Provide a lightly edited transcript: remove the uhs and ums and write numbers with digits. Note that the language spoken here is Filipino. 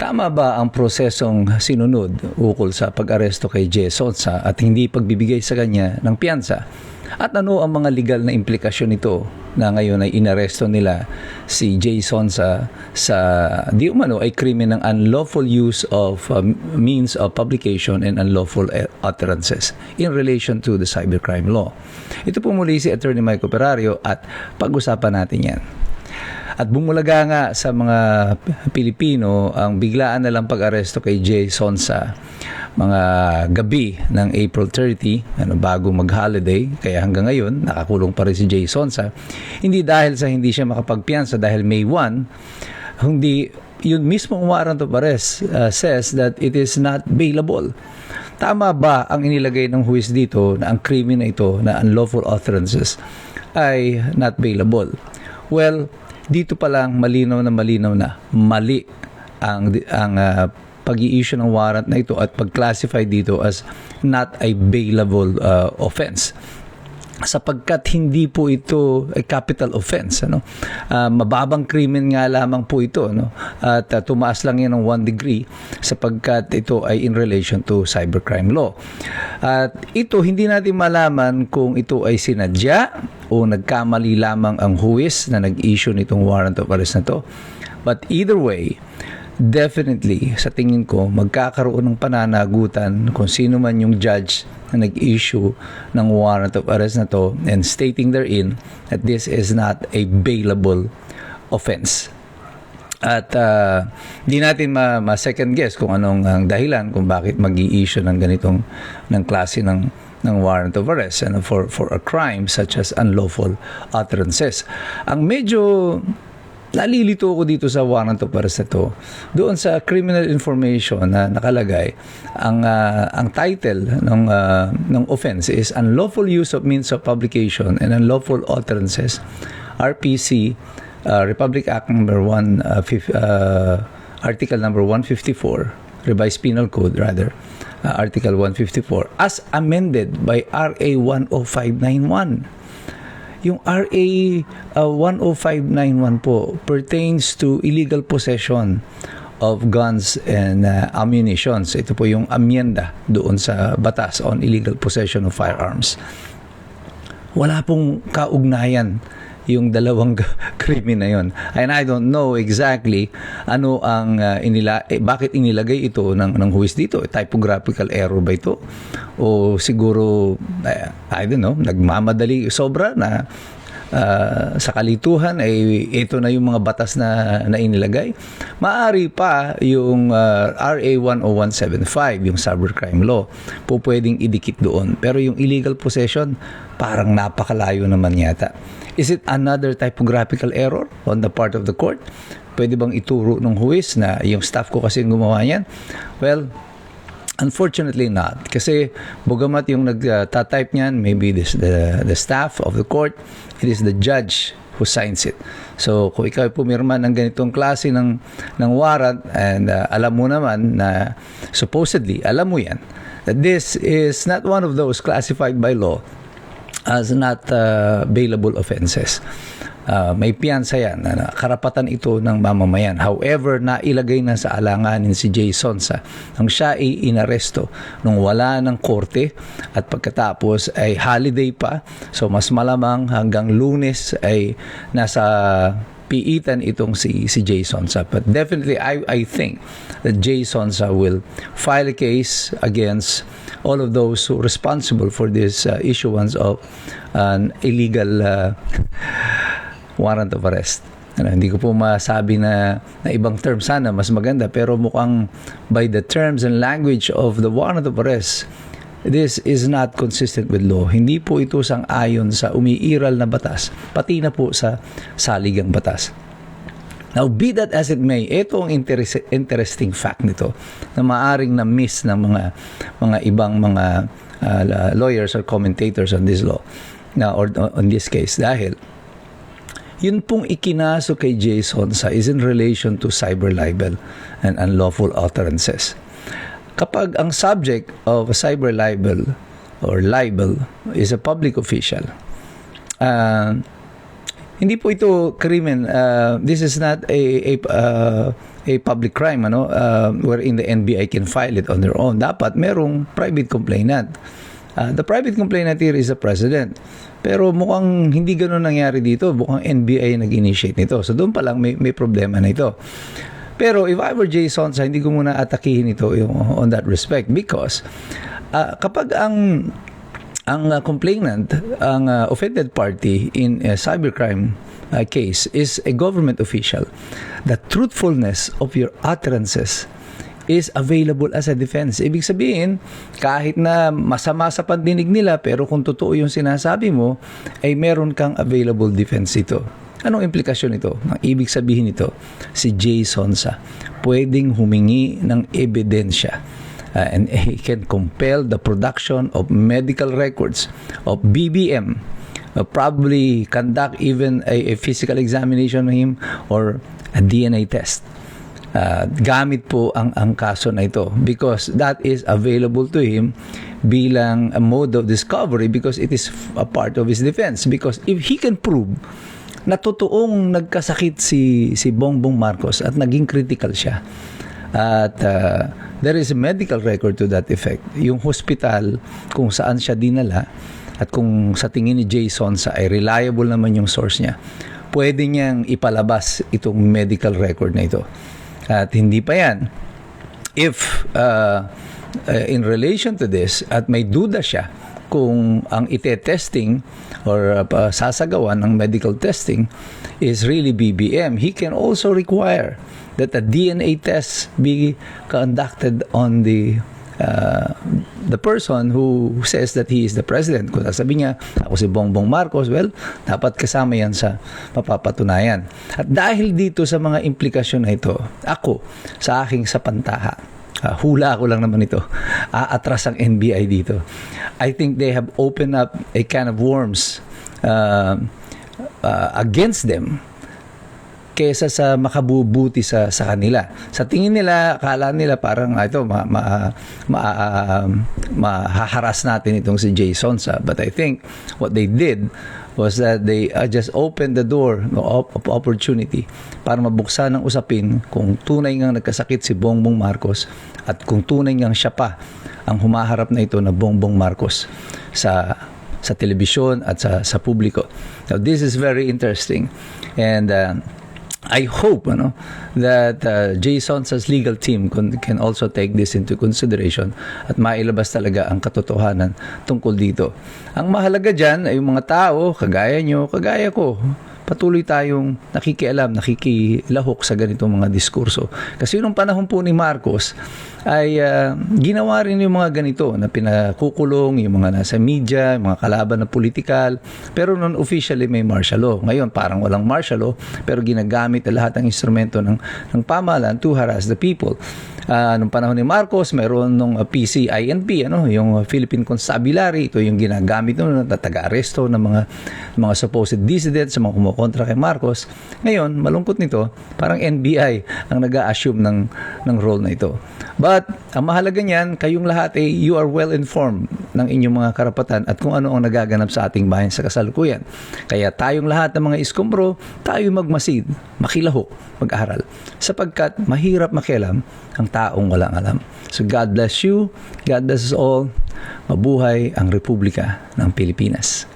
Tama ba ang prosesong sinunod ukol sa pag-aresto kay Jay Sonsa at hindi pagbibigay sa kanya ng piyansa? At ano ang mga legal na implikasyon nito na ngayon ay inaresto nila si Jay Sonsa sa di umano ay krimen ng unlawful use of means of publication and unlawful utterances in relation to the cybercrime law. Ito po muli si Attorney Michael Perario at pag-usapan natin yan. At bumulaga nga sa mga Pilipino ang biglaan na lang pag-aresto kay Jay Sonsa mga gabi ng April 30, bago mag-holiday, kaya hanggang ngayon nakakulong pa rin si Jay Sonsa. Hindi dahil sa hindi siya makapagpiyansa dahil May 1, hindi yun mismong warrant of arrest says that it is not bailable. Tama ba ang inilagay ng huwis dito na ang krimen na ito na unlawful utterances ay not bailable? Well, dito pa lang malinaw na mali ang pag-i-issue ng warrant na ito at pag-classify dito as not a bailable offense. Sapagkat hindi po ito a capital offense, mababang krimen nga lamang po ito, at tumaas lang yan ng 1 degree sapagkat ito ay in relation to cybercrime law. At ito hindi natin malaman kung ito ay sinadya o nagkamali lamang ang huwis na nag-issue nitong warrant of arrest na to. But either way, definitely, sa tingin ko, magkakaroon ng pananagutan kung sino man yung judge na nag-issue ng warrant of arrest na to and stating therein that this is not a bailable offense. At di natin ma-second guess kung anong ang dahilan kung bakit mag-i-issue ng ganitong ng klase ng warrant of arrest for a crime such as unlawful utterances. Ang medyo nalilito ko dito sa warrant of arrest na to, doon sa criminal information na nakalagay, ang title ng offense is unlawful use of means of publication and unlawful utterances, RPC, Republic Act number 1, Article number 154, Revised Penal Code rather, Article 154, as amended by RA 10591. Yung RA 10591 po pertains to illegal possession of guns and ammunitions. Ito po yung amyenda doon sa batas on illegal possession of firearms. Wala pong kaugnayan yung dalawang krimen na yon. And I don't know exactly ano ang bakit inilagay ito ng huwis dito. Typographical error ba ito? O siguro, I don't know, nagmamadali sobra na sa kalituhan ay ito na yung mga batas na inilagay. Maari pa yung RA 10175, yung cybercrime law, po pwedeng idikit doon. Pero yung illegal possession, parang napakalayo naman yata. Is it another typographical error on the part of the court? Pwede bang ituro ng huwis na yung staff ko kasi gumawa niyan? Well, unfortunately not. Kasi bugamat yung nagtatype niyan, maybe the staff of the court, it is the judge who signs it. So, kung ikaw pumirma ng ganitong klase ng warrant and alam mo naman na supposedly, alam mo yan, that this is not one of those classified by law as not bailable offenses. May piyansa yan. Karapatan ito ng mamamayan. However, nailagay na sa alanganin si Jay Sonsa nang siya ay inaresto nung wala ng korte at pagkatapos ay holiday pa. So, mas malamang hanggang Lunes ay nasa piitan itong si Jay Sonsa. But definitely, I think that Jay Sonsa will file a case against all of those who are responsible for this issuance of an illegal warrant of arrest. Hindi ko po masabi na ibang term sana, mas maganda, pero mukhang by the terms and language of the warrant of arrest, this is not consistent with law. Hindi po ito sang-ayon sa umiiral na batas, pati na po sa saligang batas. Now, be that as it may, ito ang interesting fact nito na maaring na-miss ng mga ibang mga lawyers or commentators on this law, or on this case, dahil yun pong ikinaso kay Jay Sonsa is in relation to cyber libel and unlawful utterances. Kapag ang subject of a cyber libel or libel is a public official, hindi po ito krimen. This is not a a public crime, wherein the NBI can file it on their own. Dapat merong private complainant. The private complainant here is the president. Pero mukhang hindi ganoon nangyari dito. Mukhang NBI nag-initiate nito. So doon pa lang may problema na ito. Pero if I were Jay Sonsa, hindi ko muna atakihin ito on that respect, because kapag ang complainant, ang offended party in a cybercrime case is a government official, the truthfulness of your utterances is available as a defense. Ibig sabihin, kahit na masama sa pandinig nila, pero kung totoo yung sinasabi mo, ay meron kang available defense ito. Anong implikasyon ito? Ang ibig sabihin nito, si Jay Sonsa pwedeng humingi ng ebidensya, and he can compel the production of medical records of BBM, probably conduct even a physical examination of him or a DNA test. Gamit po ang kaso na ito, because that is available to him bilang a mode of discovery, because it is a part of his defense. Because if he can prove na totoong nagkasakit si Bongbong Marcos at naging critical siya, at there is a medical record to that effect, yung hospital kung saan siya dinala, at kung sa tingin ni Jay Sonsa ay reliable naman yung source niya, pwede niyang ipalabas itong medical record na ito. At hindi pa yan, if in relation to this, at may duda siya kung ang ite-testing or sasagawan ng medical testing is really BBM, he can also require that a DNA test be conducted on the person who says that he is the president. Kung sabi niya, ako si Bongbong Marcos, well, dapat kasama yan sa mapapatunayan. At dahil dito sa mga implikasyon na ito, ako, sa aking sapantaha, hula ako lang naman ito, aatras ang NBI dito. I think they have opened up a can of worms against them kesa sa makabubuti sa kanila. Sa tingin nila, akala nila parang ito mahaharas natin itong si Jay Sonsa. But I think what they did was that they just opened the door of opportunity para mabuksan ng usapin kung tunay ngang nagkasakit si Bongbong Marcos at kung tunay ngang siya pa ang humaharap na ito na Bongbong Marcos sa telebisyon at sa publiko. Now, this is very interesting, and I hope that Jay Sonsa's legal team can also take this into consideration at mailabas talaga ang katotohanan tungkol dito. Ang mahalaga dyan ay yung mga tao, kagaya nyo, kagaya ko, patuloy tayong nakikialam, nakikilahok sa ganitong mga diskurso. Kasi nung panahon po ni Marcos ay ginawa rin yung mga ganito na pinakukulong yung mga nasa media, yung mga kalaban na politikal, pero non-officially may martial law. Ngayon parang walang martial law, pero ginagamit na lahat ng instrumento ng pamahalaan to harass the people. Nung panahon ni Marcos, mayroon nung PCINP, yung Philippine Constabulary, ito yung ginagamit nung taga-aresto ng mga supposed dissidents, mga kumukontra kay Marcos. Ngayon, malungkot nito, parang NBI ang nag-a-assume ng role na ito. But, ang mahalaga niyan, kayong lahat ay you are well informed ng inyong mga karapatan at kung ano ang nagaganap sa ating bayan sa kasalukuyan. Kaya tayong lahat ng mga iskombro, tayo magmasid, makilahok, mag-aral. Sapagkat mahirap makialam ang taong walang alam. So God bless you, God bless us all. Mabuhay ang Republika ng Pilipinas.